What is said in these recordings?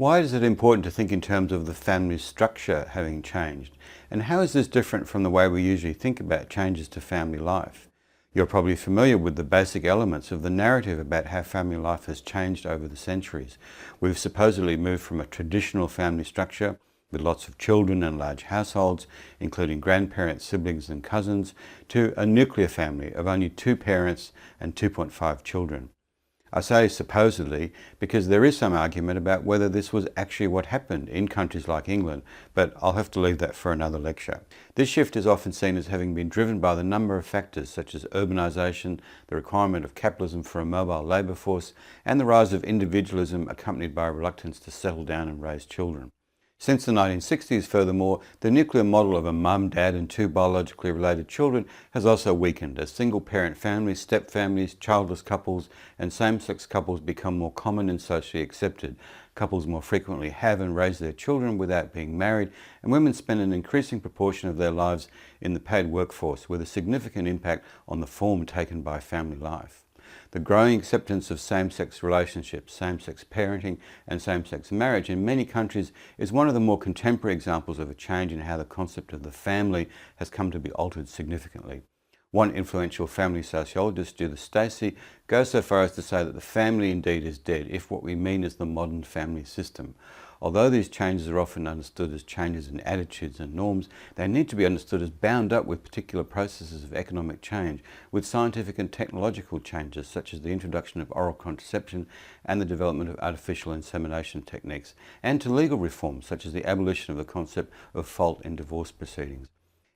Why is it important to think in terms of the family structure having changed? And how is this different from the way we usually think about changes to family life? You're probably familiar with the basic elements of the narrative about how family life has changed over the centuries. We've supposedly moved from a traditional family structure with lots of children and large households, including grandparents, siblings and cousins, to a nuclear family of only 2 parents and 2.5 children. I say supposedly because there is some argument about whether this was actually what happened in countries like England, but I'll have to leave that for another lecture. This shift is often seen as having been driven by the number of factors such as urbanisation, the requirement of capitalism for a mobile labour force, and the rise of individualism accompanied by a reluctance to settle down and raise children. Since the 1960s, furthermore, the nuclear model of a mum, dad and 2 biologically related children has also weakened as single-parent families, step-families, childless couples and same-sex couples become more common and socially accepted. Couples more frequently have and raise their children without being married, and women spend an increasing proportion of their lives in the paid workforce with a significant impact on the form taken by family life. The growing acceptance of same-sex relationships, same-sex parenting and same-sex marriage in many countries is one of the more contemporary examples of a change in how the concept of the family has come to be altered significantly. One influential family sociologist, Judith Stacey, goes so far as to say that the family indeed is dead if what we mean is the modern family system. Although these changes are often understood as changes in attitudes and norms, they need to be understood as bound up with particular processes of economic change, with scientific and technological changes such as the introduction of oral contraception and the development of artificial insemination techniques, and to legal reforms such as the abolition of the concept of fault in divorce proceedings.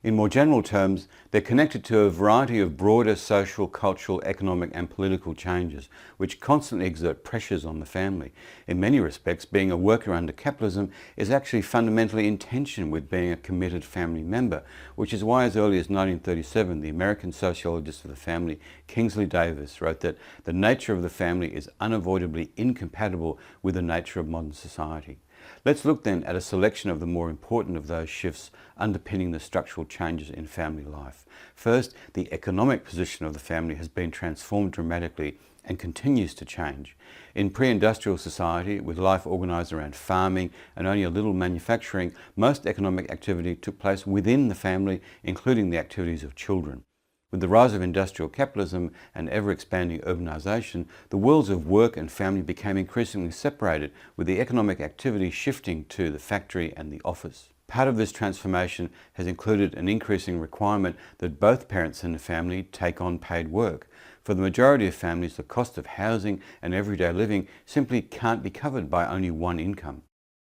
In more general terms, they're connected to a variety of broader social, cultural, economic and political changes, which constantly exert pressures on the family. In many respects, being a worker under capitalism is actually fundamentally in tension with being a committed family member, which is why as early as 1937, the American sociologist of the family, Kingsley Davis, wrote that the nature of the family is unavoidably incompatible with the nature of modern society. Let's look then at a selection of the more important of those shifts underpinning the structural changes in family life. First, the economic position of the family has been transformed dramatically and continues to change. In pre-industrial society, with life organised around farming and only a little manufacturing, most economic activity took place within the family, including the activities of children. With the rise of industrial capitalism and ever-expanding urbanisation, the worlds of work and family became increasingly separated, with the economic activity shifting to the factory and the office. Part of this transformation has included an increasing requirement that both parents in the family take on paid work. For the majority of families, the cost of housing and everyday living simply can't be covered by only one income.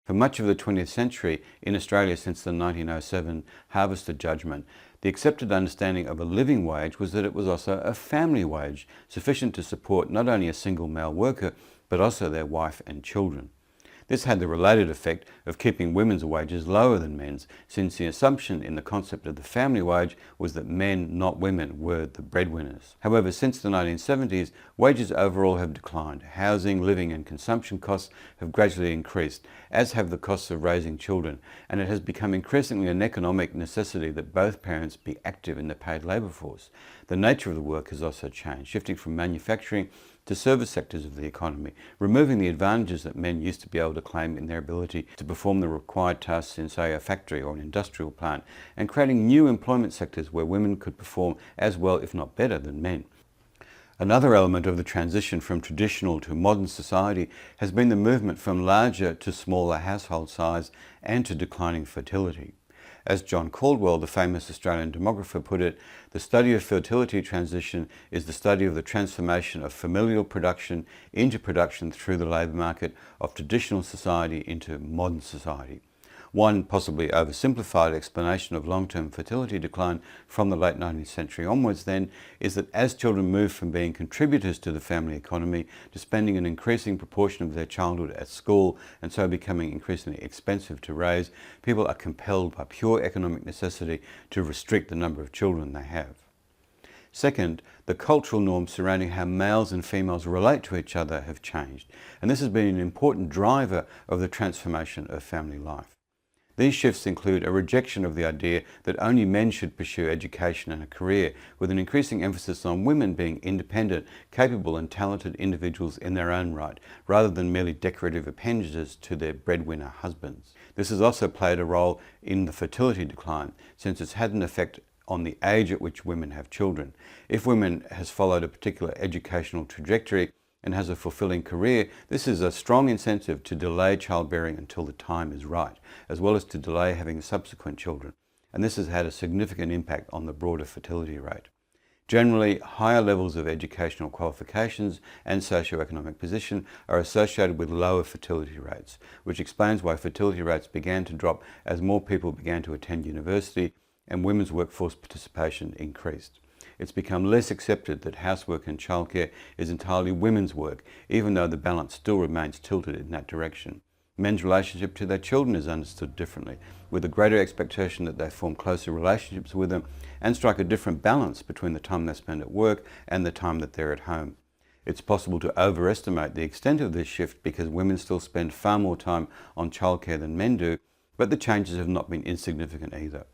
For much of the 20th century, in Australia since the 1907 Harvester Judgment, the accepted understanding of a living wage was that it was also a family wage, sufficient to support not only a single male worker, but also their wife and children. This had the related effect of keeping women's wages lower than men's, since the assumption in the concept of the family wage was that men, not women, were the breadwinners. However, since the 1970s, wages overall have declined. Housing, living and consumption costs have gradually increased, as have the costs of raising children, and it has become increasingly an economic necessity that both parents be active in the paid labour force. The nature of the work has also changed, shifting from manufacturing to service sectors of the economy, removing the advantages that men used to be able to claim in their ability to perform the required tasks in, say, a factory or an industrial plant, and creating new employment sectors where women could perform as well, if not better, than men. Another element of the transition from traditional to modern society has been the movement from larger to smaller household size and to declining fertility. As John Caldwell, the famous Australian demographer, put it, the study of fertility transition is the study of the transformation of familial production into production through the labour market of traditional society into modern society. One possibly oversimplified explanation of long-term fertility decline from the late 19th century onwards then is that as children move from being contributors to the family economy to spending an increasing proportion of their childhood at school and so becoming increasingly expensive to raise, people are compelled by pure economic necessity to restrict the number of children they have. Second, the cultural norms surrounding how males and females relate to each other have changed, and this has been an important driver of the transformation of family life. These shifts include a rejection of the idea that only men should pursue education and a career, with an increasing emphasis on women being independent, capable and talented individuals in their own right, rather than merely decorative appendages to their breadwinner husbands. This has also played a role in the fertility decline, since it's had an effect on the age at which women have children. If women has followed a particular educational trajectory and has a fulfilling career, this is a strong incentive to delay childbearing until the time is right, as well as to delay having subsequent children. And this has had a significant impact on the broader fertility rate. Generally, higher levels of educational qualifications and socioeconomic position are associated with lower fertility rates, which explains why fertility rates began to drop as more people began to attend university and women's workforce participation increased. It's become less accepted that housework and childcare is entirely women's work, even though the balance still remains tilted in that direction. Men's relationship to their children is understood differently, with a greater expectation that they form closer relationships with them and strike a different balance between the time they spend at work and the time that they're at home. It's possible to overestimate the extent of this shift because women still spend far more time on childcare than men do, but the changes have not been insignificant either.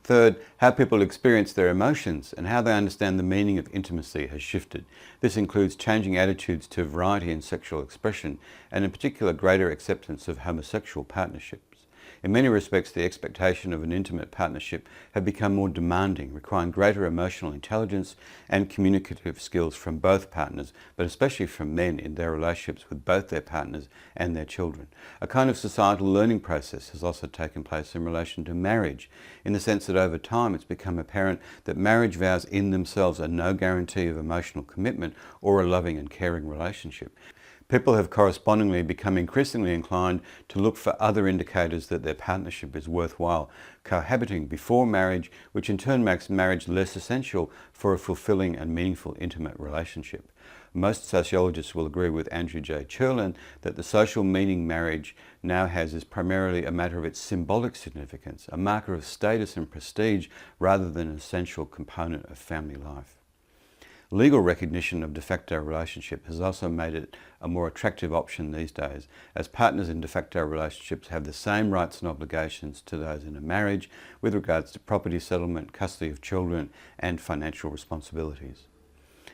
Third, how people experience their emotions and how they understand the meaning of intimacy has shifted. This includes changing attitudes to variety in sexual expression and in particular greater acceptance of homosexual partnerships. In many respects, the expectation of an intimate partnership have become more demanding, requiring greater emotional intelligence and communicative skills from both partners, but especially from men in their relationships with both their partners and their children. A kind of societal learning process has also taken place in relation to marriage, in the sense that over time it's become apparent that marriage vows in themselves are no guarantee of emotional commitment or a loving and caring relationship. People have correspondingly become increasingly inclined to look for other indicators that their partnership is worthwhile cohabiting before marriage, which in turn makes marriage less essential for a fulfilling and meaningful intimate relationship. Most sociologists will agree with Andrew J. Cherlin that the social meaning marriage now has is primarily a matter of its symbolic significance, a marker of status and prestige rather than an essential component of family life. Legal recognition of de facto relationship has also made it a more attractive option these days, as partners in de facto relationships have the same rights and obligations to those in a marriage with regards to property settlement, custody of children, and financial responsibilities.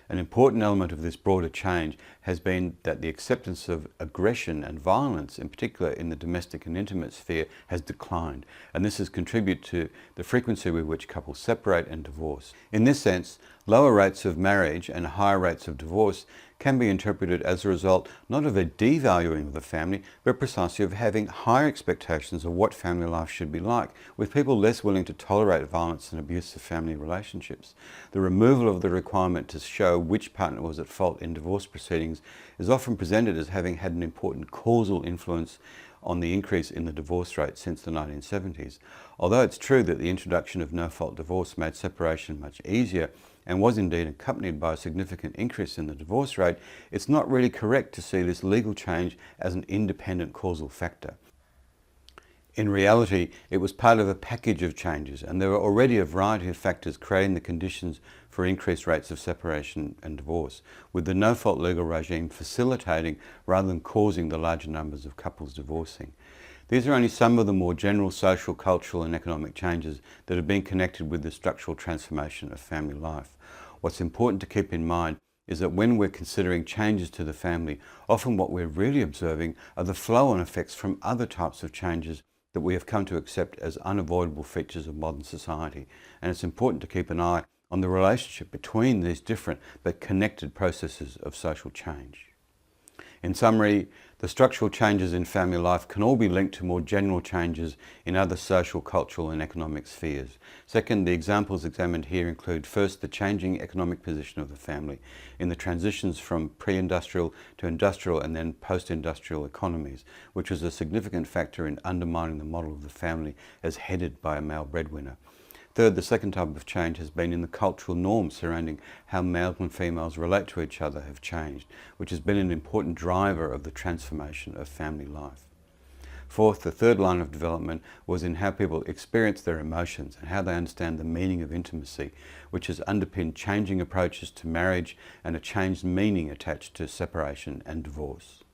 An important element of this broader change has been that the acceptance of aggression and violence, in particular in the domestic and intimate sphere, has declined, and this has contributed to the frequency with which couples separate and divorce. In this sense, lower rates of marriage and higher rates of divorce can be interpreted as a result not of a devaluing of the family, but precisely of having higher expectations of what family life should be like, with people less willing to tolerate violence and abusive family relationships. The removal of the requirement to show which partner was at fault in divorce proceedings is often presented as having had an important causal influence on the increase in the divorce rate since the 1970s. Although it's true that the introduction of no-fault divorce made separation much easier and was indeed accompanied by a significant increase in the divorce rate, it's not really correct to see this legal change as an independent causal factor. In reality, it was part of a package of changes, and there were already a variety of factors creating the conditions for increased rates of separation and divorce, with the no-fault legal regime facilitating rather than causing the larger numbers of couples divorcing. These are only some of the more general social, cultural and economic changes that have been connected with the structural transformation of family life. What's important to keep in mind is that when we're considering changes to the family, often what we're really observing are the flow-on effects from other types of changes that we have come to accept as unavoidable features of modern society. And it's important to keep an eye on the relationship between these different but connected processes of social change. In summary, the structural changes in family life can all be linked to more general changes in other social, cultural and economic spheres. Second, the examples examined here include first the changing economic position of the family in the transitions from pre-industrial to industrial and then post-industrial economies, which was a significant factor in undermining the model of the family as headed by a male breadwinner. Third, the second type of change has been in the cultural norms surrounding how males and females relate to each other have changed, which has been an important driver of the transformation of family life. Fourth, the third line of development was in how people experience their emotions and how they understand the meaning of intimacy, which has underpinned changing approaches to marriage and a changed meaning attached to separation and divorce.